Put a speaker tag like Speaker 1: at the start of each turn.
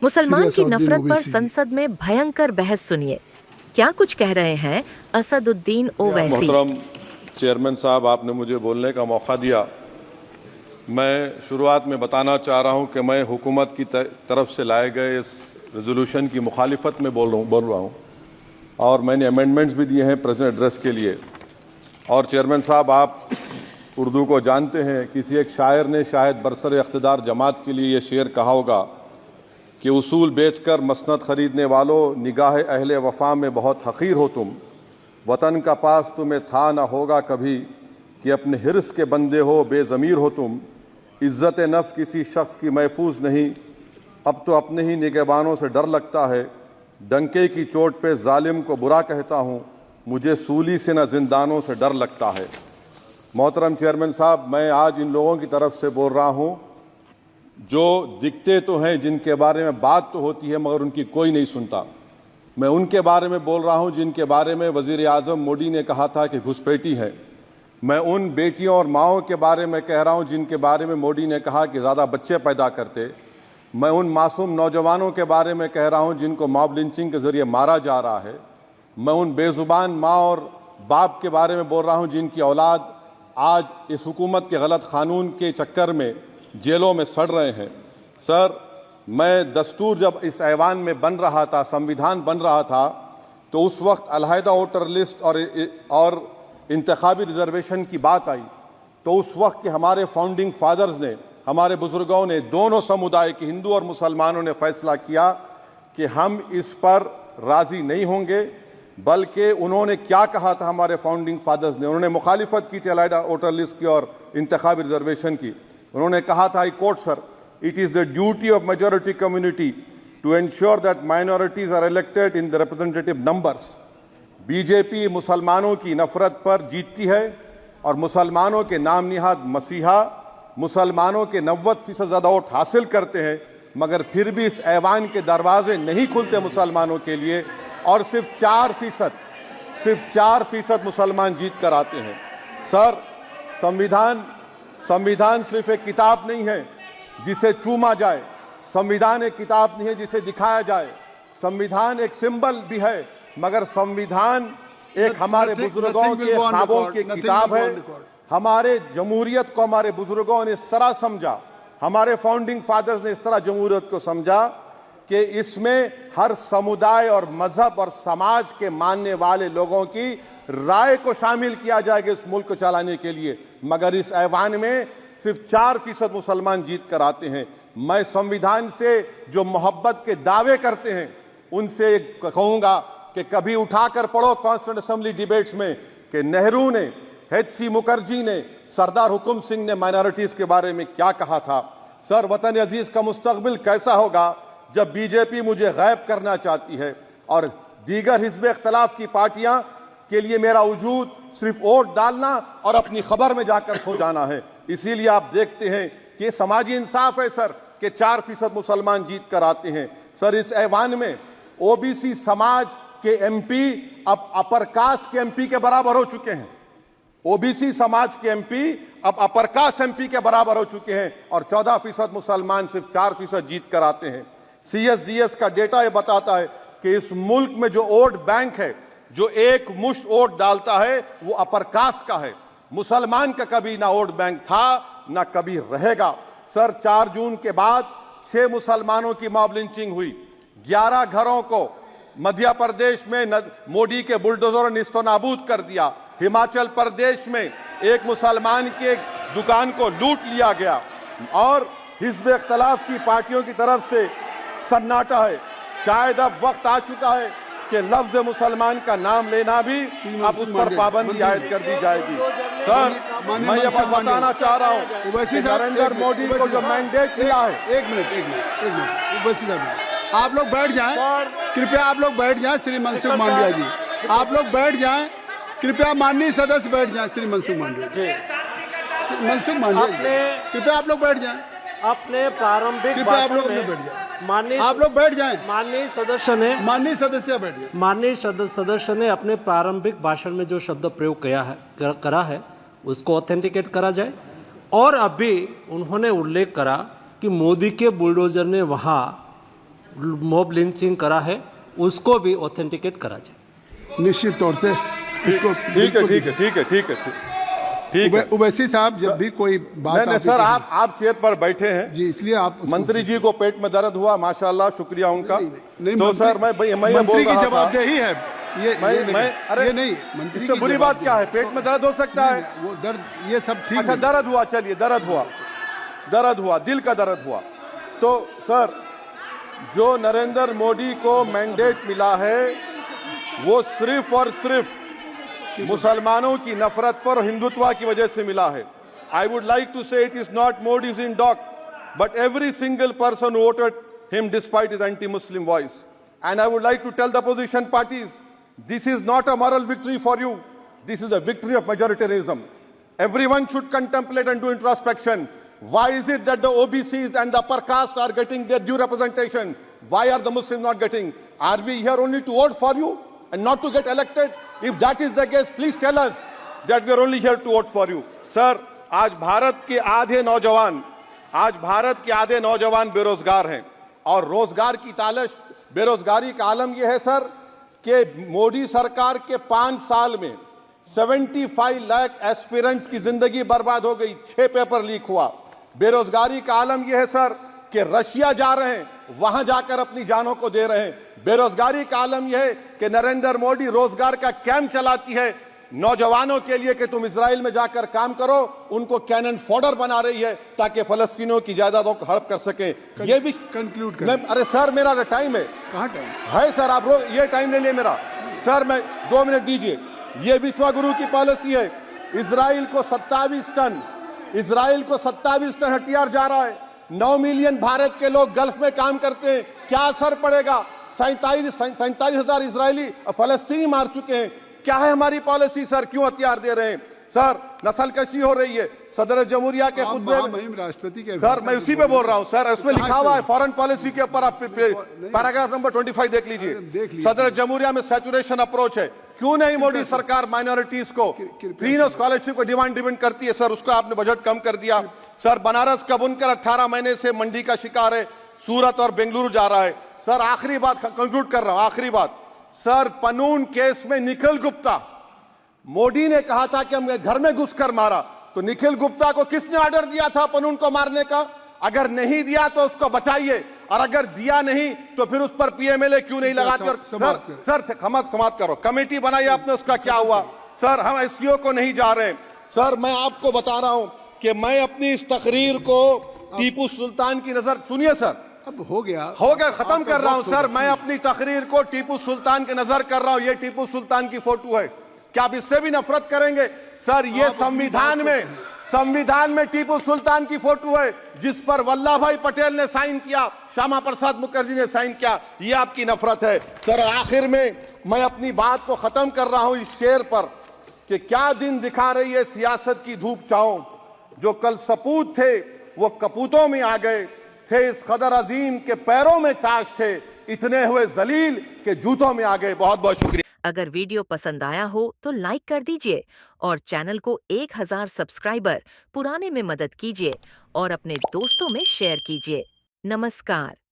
Speaker 1: मुसलमान की नफरत पर संसद में भयंकर बहस सुनिए, क्या कुछ कह रहे हैं असदुद्दीन ओवैसी।
Speaker 2: मोहतरम चेयरमैन साहब, आपने मुझे बोलने का मौका दिया। मैं शुरुआत में बताना चाह रहा हूं कि मैं हुकूमत की तरफ से लाए गए इस रेजोल्यूशन की मुखालिफत में बोल रहा हूं और मैंने अमेंडमेंट्स भी दिए हैं प्रेजेंट एड्रेस के लिए। और चेयरमैन साहब, आप उर्दू को जानते हैं, किसी एक शायर ने शायद बरसर इख्तिदार जमात के लिए ये शेर कहा होगा कि उसूल बेचकर मसनद खरीदने वालों, निगाह अहले वफा में बहुत हक़ीर हो तुम, वतन का पास तुम्हें था ना होगा कभी, कि अपने हिर्स के बंदे हो बेज़मीर हो तुम, इज़्ज़त नफ्स किसी शख्स की महफूज नहीं, अब तो अपने ही निगहबानों से डर लगता है, डंके की चोट पे जालिम को बुरा कहता हूँ, मुझे सूली से न जिंदानों से डर लगता है। मोहतरम चेयरमैन साहब, मैं आज इन लोगों की तरफ से बोल रहा हूँ जो दिखते तो हैं, जिनके बारे में बात तो होती है मगर उनकी कोई नहीं सुनता। मैं उनके बारे में बोल रहा हूँ जिनके बारे में वज़ीर आज़म मोदी ने कहा था कि घुसपैठी है। मैं उन बेटियों और माओं के बारे में कह रहा हूँ जिनके बारे में मोदी ने कहा कि ज़्यादा बच्चे पैदा करते। मैं उन मासूम नौजवानों के बारे में कह रहा हूँ जिनको मॉब लिंचिंग के ज़रिए मारा जा रहा है। मैं उन बेज़ुबान माँ और बाप के बारे में बोल रहा हूँ जिनकी औलाद आज इस हुकूमत के गलत कानून के चक्कर में जेलों में सड़ रहे हैं। सर, मैं दस्तूर जब इस ऐवान में बन रहा था, संविधान बन रहा था, तो उस वक्त अलहदा वोटर लिस्ट और इंतखाबी रिजर्वेशन की बात आई, तो उस वक्त के हमारे फाउंडिंग फादर्स ने, हमारे बुजुर्गों ने, दोनों समुदाय के हिंदू और मुसलमानों ने फैसला किया कि हम इस पर राज़ी नहीं होंगे। बल्कि उन्होंने क्या कहा था हमारे फाउंडिंग फादर्स ने, उन्होंने मुखालिफत की थी अलहदा वोटर लिस्ट की और इंतखाबी रिजर्वेशन की। उन्होंने कहा था, I quote sir, it is the duty of majority community to ensure that minorities are elected in the representative numbers. BJP मुसलमानों की नफरत पर जीतती है और मुसलमानों के नाम निहाद मसीहा मुसलमानों के 90% ज़्यादा वोट हासिल करते हैं, मगर फिर भी इस ऐवान के दरवाजे नहीं खुलते मुसलमानों के लिए और सिर्फ 4% मुसलमान जीत कर आते हैं। सर, संविधान सिर्फ एक किताब नहीं है जिसे चूमा जाए, संविधान एक किताब नहीं है जिसे दिखाया जाए, संविधान एक सिंबल भी है, मगर संविधान एक हमारे बुजुर्गों के ख्वाबों की किताब है। हमारे जमहूरियत को हमारे बुजुर्गों ने इस तरह समझा, हमारे फाउंडिंग फादर्स ने इस तरह जमहूरियत को समझा कि इसमें हर समुदाय और मजहब और समाज के मानने वाले लोगों की राय को शामिल किया जाएगा इस मुल्क को चलाने के लिए, मगर इस ऐवान में सिर्फ 4% मुसलमान जीत कर आते हैं। मैं संविधान से जो मोहब्बत के दावे करते हैं उनसे कहूंगा कि कभी उठाकर पढ़ो कॉन्स्टिट्यूएंट असेंबली डिबेट्स में कि नेहरू ने, HC मुखर्जी ने, सरदार हुकुम सिंह ने माइनॉरिटीज के बारे में क्या कहा था। सर, वतन अजीज का मुस्तकबिल कैसा होगा जब बीजेपी मुझे गायब करना चाहती है और दीगर हिज़्ब इख्तिलाफ की पार्टियां के लिए मेरा वजूद सिर्फ वोट डालना और अपनी खबर में जाकर सो जाना है। इसीलिए आप देखते हैं कि समाजी इंसाफ है सर कि 4% मुसलमान जीत कर आते हैं। सर, इस ऐवान में OBC समाज के MP अब अपर कास्ट के MP के बराबर हो चुके हैं। OBC समाज के MP अब अपर कास्ट MP के बराबर हो चुके हैं और 14% मुसलमान सिर्फ 4% जीत कर आते हैं। CSDS का डेटा ये बताता है कि इस मुल्क में जो वोट बैंक है, जो एक मुश्त वोट डालता है, वो अपर कास्ट का है। मुसलमान का कभी ना वोट बैंक था ना कभी रहेगा। सर, 4 जून के बाद 6 मुसलमानों की मॉब लिंचिंग हुई, 11 घरों को मध्य प्रदेश में मोदी के बुलडोजर ने निस्तो नाबूद कर दिया। हिमाचल प्रदेश में एक मुसलमान की एक दुकान को लूट लिया गया और हिज़्ब इख्तिलाफ की पार्टियों की तरफ से सन्नाटा है। शायद अब वक्त आ चुका है कि लफ्ज मुसलमान का नाम लेना भी अब उस पर पाबंदी आयद कर दी जाएगी। सर, मैं ये बात बताना चाह रहा हूँ कि नरेंद्र मोदी को जो मैंडेट मिला है।
Speaker 3: एक मिनट, आप लोग बैठ जाएं, कृपया आप लोग बैठ जाएं। श्री मनसुख मांडविया जी, आप लोग बैठ जाएं, कृपया माननीय सदस्य बैठ जाएं। श्री मनसुख मांडविया जी, मनसुख मांडविया जी, कृपया आप लोग बैठ जाएं।
Speaker 4: अपने प्रारंभिक
Speaker 3: कृपया आप लोग बैठ जाएं। आप लोग बैठ जाएं।
Speaker 4: माननीय सदस्य ने अपने प्रारंभिक भाषण में जो शब्द प्रयोग करा है उसको ऑथेंटिकेट करा जाए। और अभी उन्होंने उल्लेख करा कि मोदी के बुलडोजर ने वहां मॉब लिंचिंग करा है उसको भी ऑथेंटिकेट करा जाए।
Speaker 3: निश्चित तौर से इसको
Speaker 2: ठीक है, ठीक है, ठीक है, ठीक है, ठीक है।
Speaker 3: उवैसी साहब जब भी कोई बात
Speaker 2: नहीं सर, आप चेयर पर बैठे हैं
Speaker 3: जी, इसलिए आप
Speaker 2: मंत्री जी को पेट में दर्द हुआ, माशाल्लाह, शुक्रिया उनका।
Speaker 3: नहीं,
Speaker 2: तो सर मैं ये बोल
Speaker 3: मंत्री की
Speaker 2: रहा था,
Speaker 3: जवाबदेही है
Speaker 2: अरे
Speaker 3: ये नहीं मंत्री
Speaker 2: इससे
Speaker 3: की
Speaker 2: बुरी बात क्या है? पेट में दर्द हो सकता है।
Speaker 3: वो दर्द ये सब ठीक
Speaker 2: अच्छा,
Speaker 3: है।
Speaker 2: दर्द हुआ, चलिए दर्द हुआ, दिल का दर्द हुआ। तो सर, जो नरेंद्र मोदी को मैंडेट मिला है वो सिर्फ और सिर्फ मुसलमानों की नफरत पर और हिंदुत्व की वजह से मिला है। I would like to say it is not Modi's in dock but every single person voted him despite his anti Muslim voice. And I would like to tell the opposition parties, this is not a moral victory for you, this is a victory of majoritarianism. Everyone should contemplate and do introspection. Why is it that the OBCs and the upper caste are getting their due representation? Why are the Muslims not getting? Are we here only to vote for you and not to get elected? If that is the case, please tell us that we are only here to vote for you. Sir, आज भारत के आधे नौजवान बेरोजगार हैं और रोजगार की तालाश, बेरोजगारी का आलम यह है सर कि मोदी सरकार के 5 साल में 75 लाख एस्पिरेंट्स की जिंदगी बर्बाद हो गई, 6 पेपर लीक हुआ। बेरोजगारी का आलम यह है सर कि रशिया जा रहे हैं, वहां जाकर अपनी जानों को दे रहे हैं। बेरोजगारी का आलम यह है कि नरेंद्र मोदी रोजगार का कैंप चलाती है नौजवानों के लिए कि तुम इजराइल में जाकर काम करो, उनको कैनन फॉडर बना रही है ताकि फलस्तीनियों की जायदादों को हड़प कर सकें। ये भी
Speaker 3: कंक्लूड कर।
Speaker 2: अरे सर, मेरा टाइम है।
Speaker 3: कहाँ टाइम
Speaker 2: है सर? आप ये टाइम ले लिए मेरा। सर मैं 2 मिनट दीजिए। ये विश्वगुरु की पॉलिसी है। इजराइल को 27 टन हथियार जा रहा है। 9 मिलियन भारत के लोग गल्फ में काम करते हैं, क्या असर पड़ेगा? 47,000 इजरायली फलस्तीनी मार चुके हैं। क्या है हमारी पॉलिसी सर? क्यों हथियार दे रहे हैं सर? नस्लकशी हो रही है। सदर जमहूरिया के खुतबे में
Speaker 3: राष्ट्रपति के
Speaker 2: सर, मैं उसी पे बोल रहा हूं सर, उसमें लिखा हुआ है फॉरेन पॉलिसी के ऊपर, आप पैराग्राफ नंबर 25 देख लीजिए। सदर जमहूरिया में सैचुरेशन अप्रोच है। क्यों नहीं मोदी सरकार माइनॉरिटीज को तीनों स्कॉलरशिप को डिमांड करती है सर? उसको आपने बजट कम कर दिया। सर, बनारस का बुनकर 18 महीने से मंडी का शिकार है, सूरत और बेंगलुरु जा रहा है। सर आखिरी बात कंक्लूड कर रहा हूं, आखिरी बात सर, पनून केस में निखिल गुप्ता, मोदी ने कहा था कि हमने घर में घुसकर मारा, तो निखिल गुप्ता को किसने ऑर्डर दिया था पनून को मारने का? अगर नहीं दिया तो उसको बचाइए, और अगर दिया नहीं तो फिर उस पर पीएमएलए क्यों नहीं लगाते? सर समाप्त करो। कमेटी बनाई आपने, उसका क्या हुआ? सर हम एससीओ को नहीं जा रहे। सर मैं आपको बता रहा हूं कि मैं अपनी इस तकरीर को टीपू सुल्तान की नजर, सुनिए सर,
Speaker 3: अब हो गया,
Speaker 2: खत्म कर रहा हूं सर। मैं अपनी तकरीर को टीपू सुल्तान की नजर कर रहा हूं। ये टीपू सुल्तान की फोटो है, क्या आप इससे भी नफरत करेंगे? सर ये संविधान में टीपू सुल्तान की फोटो है जिस पर वल्लभ भाई पटेल ने साइन किया, श्यामा प्रसाद मुखर्जी ने साइन किया। ये आपकी नफरत है सर। आखिर में मैं अपनी बात को खत्म कर रहा हूं इस शेर पर कि क्या दिन दिखा रही है सियासत की धूप छांव। जो कल सपूत थे वो कपूतों में आ गए, थे इस कदर अजीम के पैरों में ताज थे, इतने हुए जलील के जूतों में आ गए। बहुत बहुत शुक्रिया।
Speaker 1: अगर वीडियो पसंद आया हो तो लाइक कर दीजिए और चैनल को 1000 सब्सक्राइबर पुराने में मदद कीजिए और अपने दोस्तों में शेयर कीजिए। नमस्कार।